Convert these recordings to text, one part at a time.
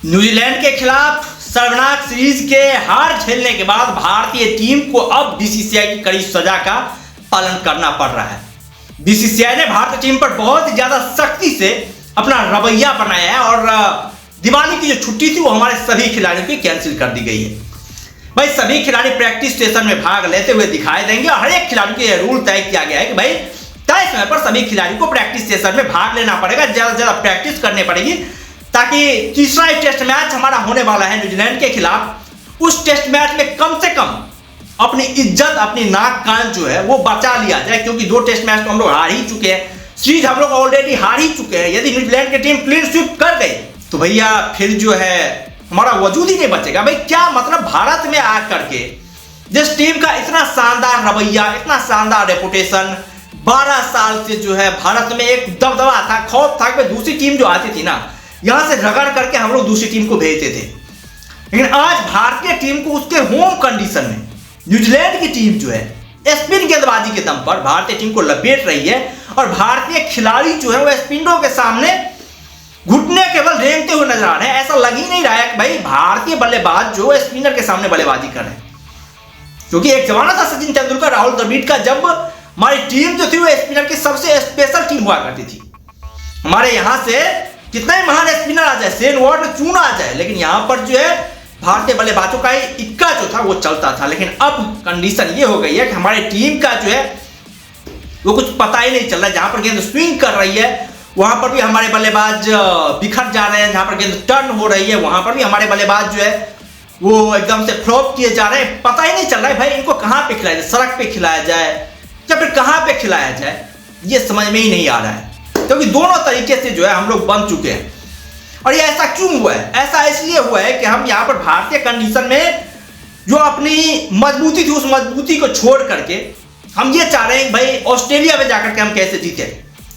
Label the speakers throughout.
Speaker 1: New Zealand के खिलाफ शर्मनाक सीरीज के हार झेलने के बाद भारतीय टीम को अब बीसीसीआई की कड़ी सजा का पालन करना पड़ रहा है। बीसीसीआई ने भारतीय टीम पर बहुत ही ज्यादा सख्ती से अपना रवैया बनाया है और दिवाली की जो छुट्टी थी वो हमारे सभी खिलाड़ियों की कैंसिल कर दी गई है। भाई सभी खिलाड़ी प्रैक्टिस सेशन में भाग लेते हुए दिखाई देंगे और हर एक खिलाड़ी के रूल तय किया गया है कि भाई तय समय पर सभी खिलाड़ियों को प्रैक्टिस सेशन में भाग लेना पड़ेगा, ज्यादा से ज्यादा प्रैक्टिस करनी पड़ेगी ताकि तीसरा टेस्ट मैच हमारा होने वाला है न्यूजीलैंड के खिलाफ, उस टेस्ट मैच में कम से कम अपनी इज्जत, अपनी नाक कान जो है वो बचा लिया जाए, क्योंकि 2 टेस्ट मैच तो हम लोग हार ही चुके हैं, सीरीज हम लोग ऑलरेडी हार ही चुके हैं। यदि न्यूजीलैंड की टीम क्लीन स्वीप कर गई तो भैया फिर जो है हमारा वजूद ही नहीं बचेगा। भाई क्या मतलब भारत में आकर के जिस टीम का इतना शानदार रवैया, इतना शानदार रेपुटेशन, 12 साल से जो है भारत में एक दबदबा था, खौफ था कि दूसरी टीम जो आती थी ना यहां से रगड़ करके हम लोग दूसरी टीम को भेजते थे, लेकिन आज भारतीय टीम को उसके होम कंडीशन में न्यूजीलैंड की टीम जो है स्पिन गेंदबाजी के दम पर भारतीय टीम को लपेट रही है और भारतीय खिलाड़ी जो है वो स्पिनरों के सामने घुटने केवल रेंगते हुए नजर आ रहे हैं। ऐसा लग ही नहीं रहा है कि भाई भारतीय बल्लेबाज जो स्पिनर के सामने बल्लेबाजी कर रहे हैं, क्योंकि एक जमाना था सचिन तेंदुलकर, राहुल द्रविड़ का, जब हमारी टीम जो थी वो स्पिनर की सबसे स्पेशल टीम हुआ करती थी। हमारे यहां से कितना ही महान स्पिनर आ जाए, शेन वॉर्न चूना आ जाए, लेकिन यहां पर जो है भारतीय बल्लेबाजों का इक्का जो था वो चलता था। लेकिन अब कंडीशन ये हो गई है कि हमारी टीम का जो है वो कुछ पता ही नहीं चल रहा है। जहां पर गेंद स्विंग कर रही है वहां पर भी हमारे बल्लेबाज बिखर जा रहे हैं, जहां पर गेंद टर्न हो रही है वहां पर भी हमारे बल्लेबाज जो है वो एकदम से फ्लॉप किए जा रहे हैं। पता ही नहीं चल रहा है भाई इनको कहां पे खिलाया जाए, सड़क पे खिलाया जाए या फिर कहां पे खिलाया जाए, ये समझ में ही नहीं आ रहा है, क्योंकि दोनों तरीके से जो है हम लोग बन चुके हैं। और ये ऐसा क्यों हुआ है? ऐसा इसलिए हुआ है कि हम यहाँ पर भारतीय कंडीशन में जो अपनी मजबूती थी उस मजबूती को छोड़ करके हम ये चाह रहे हैं भाई ऑस्ट्रेलिया में जाकर के हम कैसे जीते,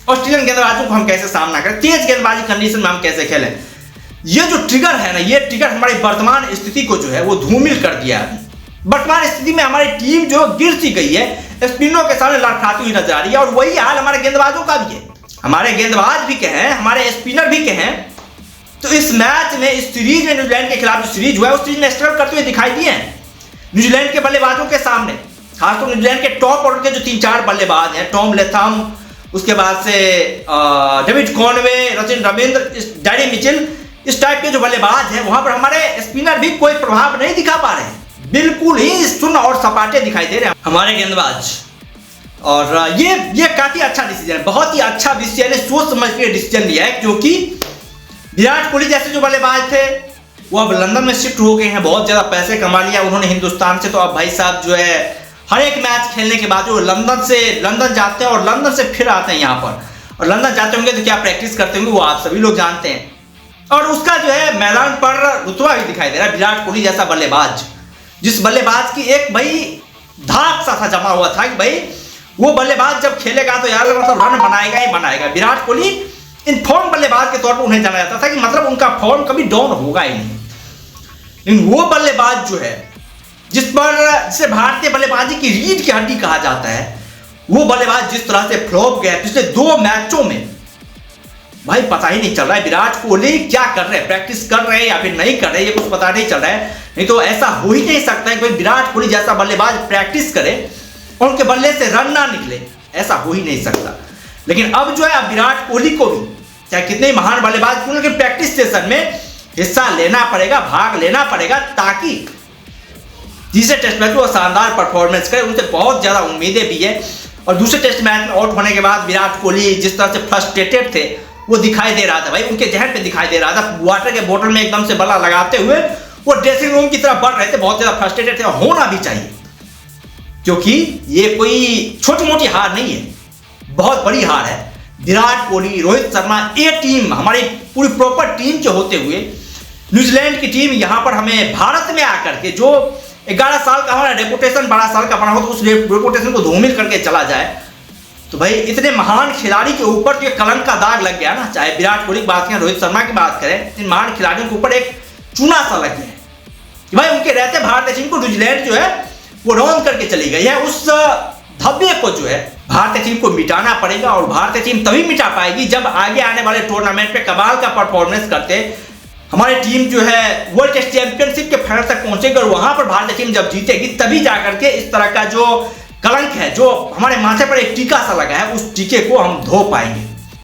Speaker 1: ऑस्ट्रेलियन गेंदबाजों को हम कैसे सामना करें, तेज गेंदबाजी कंडीशन में हम कैसे खेलें। ये जो ट्रिगर है ना, ये ट्रिगर हमारी वर्तमान स्थिति को जो है वो धूमिल कर दिया है। वर्तमान स्थिति में हमारी टीम जो गिर सी गई है, स्पिनरों के सामने लड़खड़ाती हुई नजर आ रही है और वही हाल हमारे गेंदबाजों का भी है। हमारे गेंदबाज भी कहें, हमारे स्पिनर भी कहें, तो इस मैच में, इस सीरीज में न्यूजीलैंड के खिलाफ जो सीरीज हुआ है उस सीरीज में स्ट्रगल करते हुए दिखाई दिए हैं न्यूजीलैंड के बल्लेबाजों के सामने। खासतौर न्यूजीलैंड के टॉप ऑर्डर के जो 3-4 बल्लेबाज हैं, टॉम लेथम, उसके बाद से David Conway, Sachin Ravindra, Danny Mitchell, इस टाइप के जो बल्लेबाज हैं वहां पर हमारे स्पिनर भी कोई प्रभाव नहीं दिखा पा रहे हैं, बिल्कुल ही शून्य और सपाटे दिखाई दे रहे हैं हमारे गेंदबाज। और ये काफी अच्छा डिसीजन है, बहुत ही अच्छा बीसीसीआई ने सोच समझ के डिसीजन लिया है, क्योंकि विराट कोहली जैसे जो बल्लेबाज थे वो अब लंदन में शिफ्ट हो गए हैं, बहुत ज्यादा पैसे कमा लिया उन्होंने हिंदुस्तान से, तो अब भाई साहब जो है हर एक मैच खेलने के बाद वो लंदन जाते हैं और लंदन से फिर आते हैं यहाँ पर, और लंदन जाते होंगे तो क्या प्रैक्टिस करते होंगे वो आप सभी लोग जानते हैं। और उसका जो है मैदान पर रुतबा भी दिखाई दे रहा है। विराट कोहली जैसा बल्लेबाज, जिस बल्लेबाज की एक भाई धाक सा था जमा हुआ था कि भाई वो बल्लेबाज जब खेलेगा तो यार मतलब रन बनाएगा ही बनाएगा। विराट कोहली इन फॉर्म बल्लेबाज के तौर पर उन्हें जाना जाता था कि मतलब उनका फॉर्म कभी डाउन होगा ही नहीं, लेकिन वो बल्लेबाज जो है जिसे भारतीय बल्लेबाजी की रीढ़ की हड्डी कहा जाता है, वो बल्लेबाज जिस तरह से फ्लॉप गया पिछले 2 मैचों में, भाई पता ही नहीं चल रहा है विराट कोहली क्या कर रहे हैं, प्रैक्टिस कर रहे हैं या फिर नहीं कर रहे हैं, ये कुछ पता नहीं चल रहा है। नहीं तो ऐसा हो ही नहीं सकता है कि भाई विराट कोहली जैसा बल्लेबाज प्रैक्टिस करे और उनके बल्ले से रन ना निकले, ऐसा हो ही नहीं सकता। लेकिन अब जो है अब विराट कोहली को भी चाहे कितने महान बल्लेबाज क्यों, लेकिन प्रैक्टिस सेशन में हिस्सा लेना पड़ेगा, भाग लेना पड़ेगा, ताकि तीसरे टेस्ट मैच में वो शानदार परफॉर्मेंस करे। उनसे बहुत ज्यादा उम्मीदें भी है। और दूसरे टेस्ट मैच में आउट होने के बाद विराट कोहली जिस तरह से फ्रस्ट्रेटेड थे वो दिखाई दे रहा था, भाई उनके जहन पे दिखाई दे रहा था, वाटर के बोतल में एकदम से बल्ला लगाते हुए वो ड्रेसिंग रूम की तरफ बढ़ रहे थे, बहुत ज्यादा फ्रस्ट्रेटेड थे। होना भी चाहिए, क्योंकि ये कोई छोटी मोटी हार नहीं है, बहुत बड़ी हार है। विराट कोहली, रोहित शर्मा, ये टीम हमारी पूरी प्रॉपर टीम के होते हुए न्यूजीलैंड की टीम यहां पर हमें भारत में आकर के जो 11 साल का हमारा रेपुटेशन 12 साल का बना हो तो उस रेपुटेशन को धूमिल करके चला जाए, तो भाई इतने महान खिलाड़ी के ऊपर तो कलंक का दाग लग गया ना। चाहे विराट कोहली की बात करें, रोहित शर्मा की बात करें, इन महान खिलाड़ियों के ऊपर एक चूना सा लग गया है कि भाई उनके रहते भारतीय टीम को न्यूजीलैंड जो है वो रौंद करके चली गई है। उस धब्बे को जो है भारतीय टीम को मिटाना पड़ेगा, और भारतीय टीम तभी मिटा पाएगी जब आगे आने वाले टूर्नामेंट पे कमाल का परफॉर्मेंस करते हमारी टीम जो है वर्ल्ड टेस्ट चैंपियनशिप के फाइनल तक पहुंचेगी और वहां पर भारतीय टीम जब जीतेगी तभी जाकर के इस तरह का जो कलंक है, जो हमारे माथे पर एक टीका सा लगा है, उस टीके को हम धो पाएंगे।